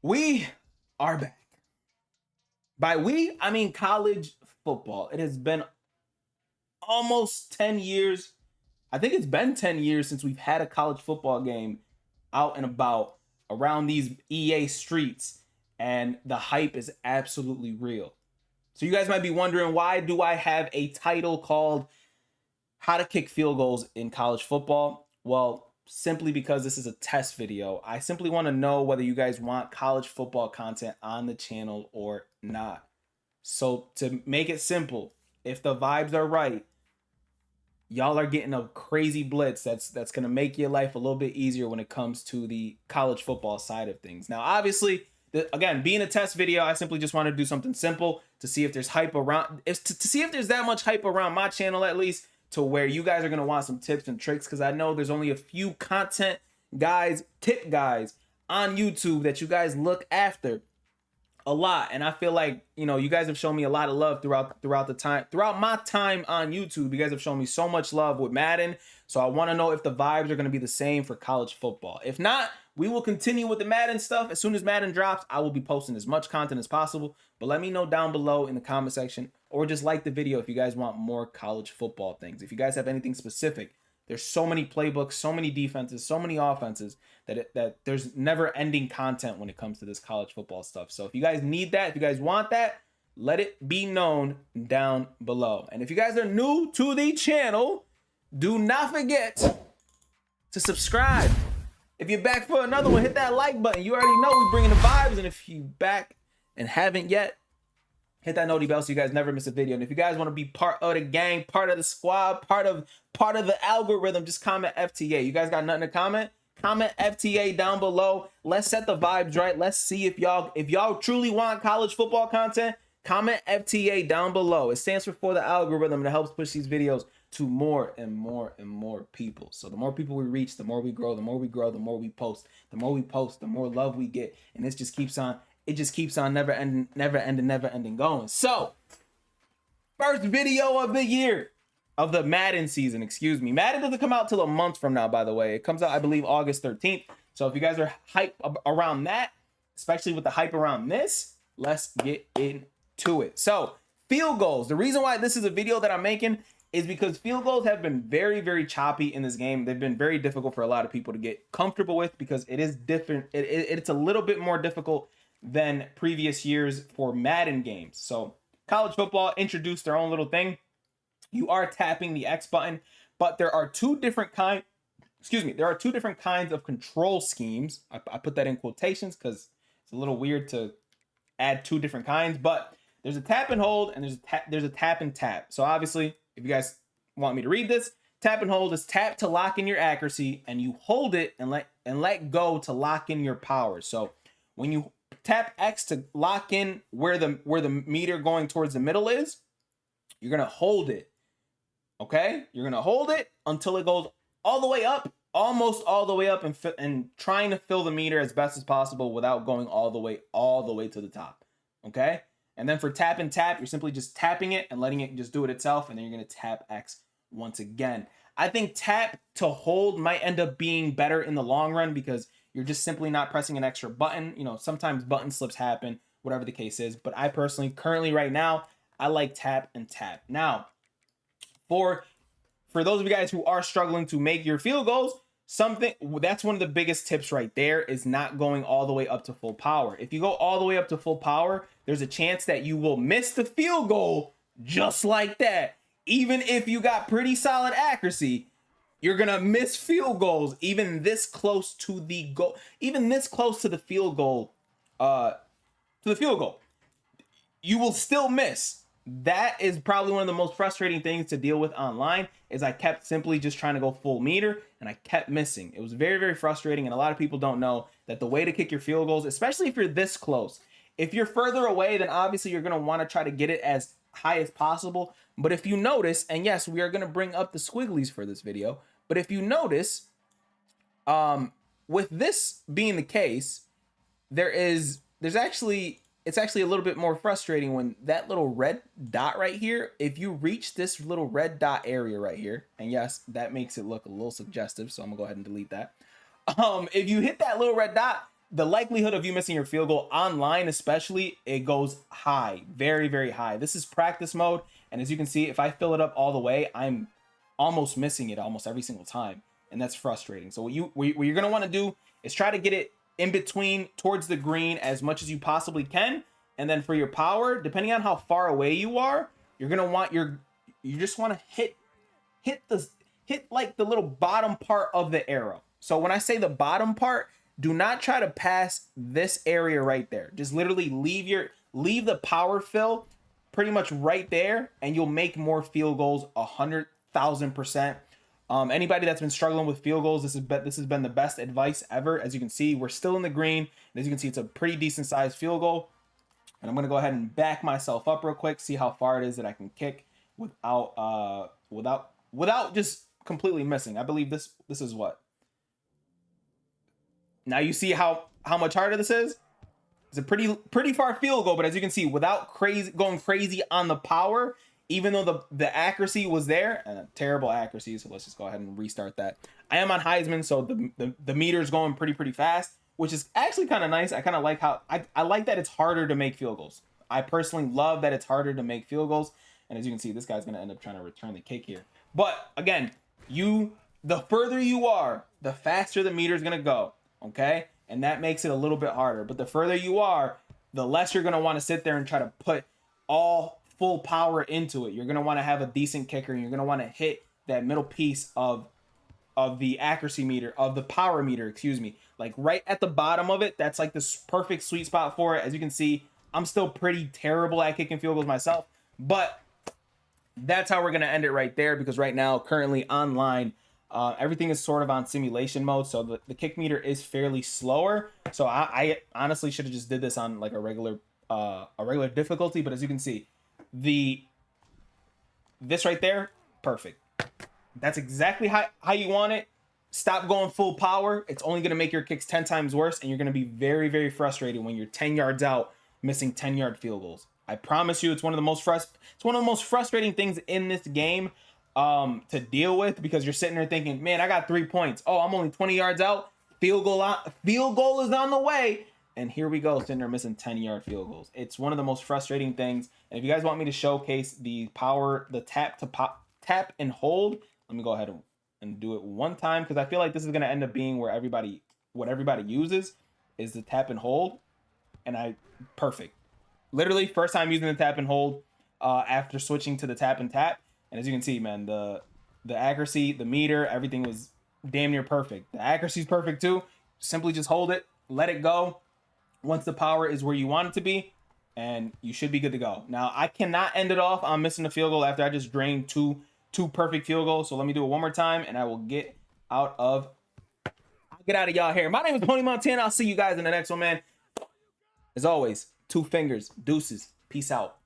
We are back. By we, I mean college football. It has been almost 10 years. I think it's been 10 years since we've had a college football game out and about around these EA streets, and the hype is absolutely real. So you guys might be wondering, why do I have a title called How to Kick Field Goals in College Football? Well, simply because this is a test video. I simply want to know whether you guys want college football content on the channel or not. So to make it simple, if the vibes are right, y'all are getting a crazy blitz that's going to make your life a little bit easier when it comes to the college football side of things. Now, obviously, again, being a test video, I simply just want to do something simple to see if there's hype around, to see if there's that much hype around my channel, at least to where you guys are going to want some tips and tricks, because I know there's only a few content guys, tip guys on YouTube that you guys look after a lot. And I feel like, you guys have shown me a lot of love throughout my time on YouTube. You guys have shown me so much love with Madden, so I want to know if the vibes are going to be the same for college football. If not, we will continue with the Madden stuff. As soon as Madden drops, I will be posting as much content as possible. But let me know down below in the comment section, or just like the video if you guys want more college football things. If you guys have anything specific, there's so many playbooks, so many defenses, so many offenses that there's never ending content when it comes to this college football stuff. So if you guys need that, if you guys want that, let it be known down below. And if you guys are new to the channel, do not forget to subscribe. If you're back for another one, hit that like button. You already know we're bringing the vibes. And if you back and haven't yet, hit that noti bell so you guys never miss a video. And if you guys want to be part of the gang, part of the squad, part of the algorithm, just comment FTA. You guys got nothing to comment? Comment FTA down below. Let's set the vibes right. Let's see if y'all truly want college football content. Comment FTA down below. It stands for the algorithm, and it helps push these videos to more and more and more people. So the more people we reach, the more we grow. The more we grow, the more we post. The more we post, the more love we get. And this just keeps on, it just keeps on never ending going. So, first video of the year, of the Madden season, excuse me. Madden doesn't come out till a month from now, by the way. It comes out, I believe, August 13th. So if you guys are hyped around that, especially with the hype around this, let's get into it. So, field goals. The reason why this is a video that I'm making is because field goals have been very, very choppy in this game. They've been very difficult for a lot of people to get comfortable with, because it is different. It's a little bit more difficult than previous years for Madden games. So college football introduced their own little thing. You are tapping the X button, but there are two different kinds of control schemes. I put that in quotations because it's a little weird to add two different kinds, but there's a tap and hold, and there's a tap and tap. So obviously, if you guys want me to read this, tap and hold is tap to lock in your accuracy, and you hold it and let go to lock in your power. So when you tap X to lock in where the meter going towards the middle is, you're gonna hold it. Okay, you're gonna hold it until it goes all the way up, almost all the way up, and trying to fill the meter as best as possible without going all the way to the top. Okay, and then for tap and tap, you're simply just tapping it and letting it just do it itself, and then you're gonna tap X once again. I think tap to hold might end up being better in the long run, because you're just simply not pressing an extra button. Sometimes button slips happen, whatever the case is. But I personally, currently right now, I like tap and tap. Now, for those of you guys who are struggling to make your field goals, that's one of the biggest tips right there, is not going all the way up to full power. If you go all the way up to full power, there's a chance that you will miss the field goal just like that. Even if you got pretty solid accuracy, you're gonna miss field goals even this close to the goal, even this close to the field goal, you will still miss. That is probably one of the most frustrating things to deal with online, is I kept simply just trying to go full meter and I kept missing. It was very, very frustrating, and a lot of people don't know that the way to kick your field goals, especially if you're this close, if you're further away, then obviously you're gonna want to try to get it as high as possible. But if you notice, and yes, we are gonna bring up the squigglies for this video, but if you notice, with this being the case, it's actually a little bit more frustrating when that little red dot right here, if you reach this little red dot area right here, and yes, that makes it look a little suggestive, so I'm gonna go ahead and delete that. If you hit that little red dot, the likelihood of you missing your field goal online, especially, it goes high, very, very high. This is practice mode. And as you can see, if I fill it up all the way, I'm almost missing it almost every single time. And that's frustrating. So what you're going to want to do is try to get it in between towards the green as much as you possibly can. And then for your power, depending on how far away you are, you're going to want you just want to hit like the little bottom part of the arrow. So when I say the bottom part, do not try to pass this area right there. Just literally leave the power fill pretty much right there, and you'll make more field goals 100,000%. Anybody that's been struggling with field goals, this has been the best advice ever. As you can see, we're still in the green. And as you can see, it's a pretty decent sized field goal. And I'm gonna go ahead and back myself up real quick, see how far it is that I can kick without just completely missing. I believe this is what. Now you see how much harder this is. It's a pretty far field goal, but as you can see, without going crazy on the power, even though the accuracy was there, and terrible accuracy, so let's just go ahead and restart that. I am on Heisman, so the meter's going pretty fast, which is actually kind of nice. I kind of like how I like that it's harder to make field goals. I personally love that it's harder to make field goals, and as you can see, this guy's gonna end up trying to return the kick here. But again, the further you are, the faster the meter's gonna go. Okay, and that makes it a little bit harder. But the further you are, the less you're gonna want to sit there and try to put all full power into it. You're gonna want to have a decent kicker, and you're gonna want to hit that middle piece of the accuracy meter, of the power meter, excuse me, like right at the bottom of it. That's like this perfect sweet spot for it. As you can see, I'm still pretty terrible at kicking field goals myself, but that's how we're gonna end it right there, because right now, currently online, everything is sort of on simulation mode, so the kick meter is fairly slower. So I honestly should have just did this on like a regular difficulty. But as you can see, this right there, perfect. That's exactly how you want it. Stop going full power. It's only going to make your kicks 10 times worse, and you're going to be very, very frustrated when you're 10 yards out missing 10-yard field goals. I promise you, it's one of the most frustrating things in this game to deal with, because you're sitting there thinking, man, I got 3 points. Oh, I'm only 20 yards out. Field goal is on the way. And here we go, sitting there missing 10-yard field goals. It's one of the most frustrating things. And if you guys want me to showcase the tap and hold, let me go ahead and do it one time, because I feel like this is going to end up being what everybody uses is the tap and hold. And perfect. Literally first time using the tap and hold after switching to the tap and tap. And as you can see, man, the accuracy, the meter, everything was damn near perfect. The accuracy is perfect too. Simply just hold it, let it go. Once the power is where you want it to be, and you should be good to go. Now, I cannot end it off on missing a field goal after I just drained two perfect field goals. So let me do it one more time, and I will get out of y'all here. My name is Tony Montana. I'll see you guys in the next one, man. As always, 2 fingers, deuces. Peace out.